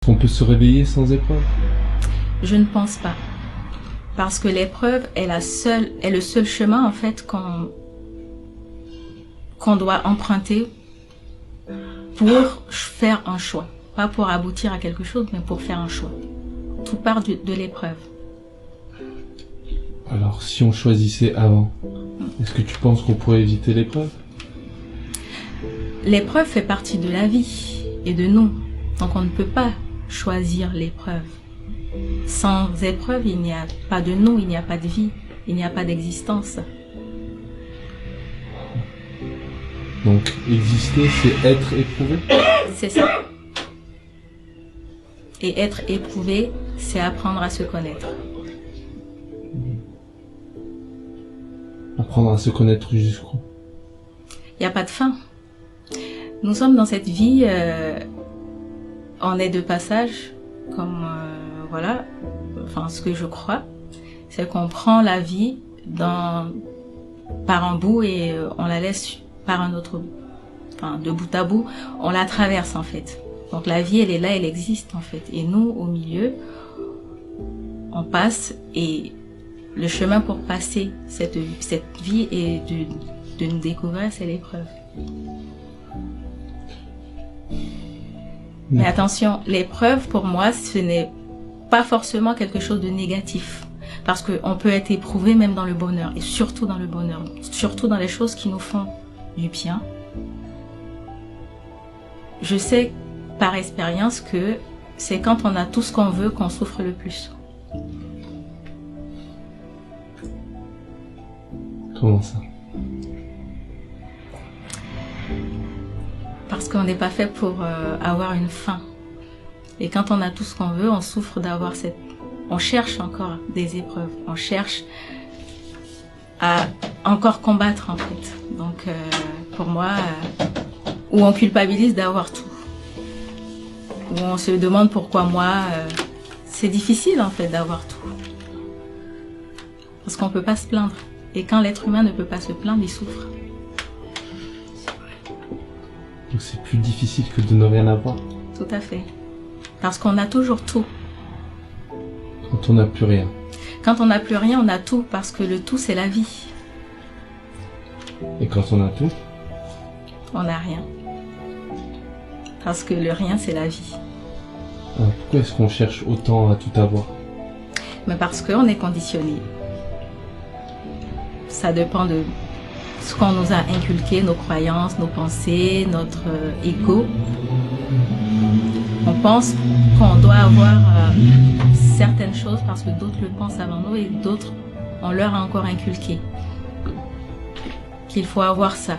On peut se réveiller sans épreuve? Je ne pense pas. Parce que l'épreuve est le seul chemin en fait qu'on doit emprunter pour faire un choix. Pas pour aboutir à quelque chose, mais pour faire un choix. Tout part de l'épreuve. Alors, si on choisissait avant, est-ce que tu penses qu'on pourrait éviter l'épreuve? L'épreuve fait partie de la vie et de nous. Donc on ne peut pas choisir l'épreuve. Sans épreuve, il n'y a pas de nous, il n'y a pas de vie, il n'y a pas d'existence. Donc, exister, c'est être éprouvé? C'est ça. Et être éprouvé, c'est apprendre à se connaître. Apprendre à se connaître jusqu'où? Il n'y a pas de fin. Nous sommes dans cette vie, on est de passage, comme voilà, enfin ce que je crois, c'est qu'on prend la vie par un bout et on la laisse par un autre bout. Enfin, de bout à bout, on la traverse en fait. Donc la vie, elle est là, elle existe en fait. Et nous, au milieu, on passe et le chemin pour passer cette vie et de nous découvrir, c'est l'épreuve. Mais attention, l'épreuve pour moi, ce n'est pas forcément quelque chose de négatif. Parce qu'on peut être éprouvé même dans le bonheur, et surtout dans le bonheur, surtout dans les choses qui nous font du bien. Je sais par expérience que c'est quand on a tout ce qu'on veut qu'on souffre le plus. Comment ça? Parce qu'on n'est pas fait pour avoir une fin. Et quand on a tout ce qu'on veut, on souffre d'avoir cette... On cherche encore des épreuves. On cherche à encore combattre en fait. Donc pour moi, où on culpabilise d'avoir tout. Où on se demande pourquoi moi... c'est difficile en fait d'avoir tout. Parce qu'on ne peut pas se plaindre. Et quand l'être humain ne peut pas se plaindre, il souffre. Donc c'est plus difficile que de ne rien avoir? Tout à fait. Parce qu'on a toujours tout. Quand on n'a plus rien? Quand on n'a plus rien, on a tout. Parce que le tout, c'est la vie. Et quand on a tout? On n'a rien. Parce que le rien, c'est la vie. Alors pourquoi est-ce qu'on cherche autant à tout avoir? Mais parce qu'on est conditionné. Ça dépend de ce qu'on nous a inculqué, nos croyances, nos pensées, notre ego. On pense qu'on doit avoir certaines choses parce que d'autres le pensent avant nous et d'autres, on leur a encore inculqué qu'il faut avoir ça.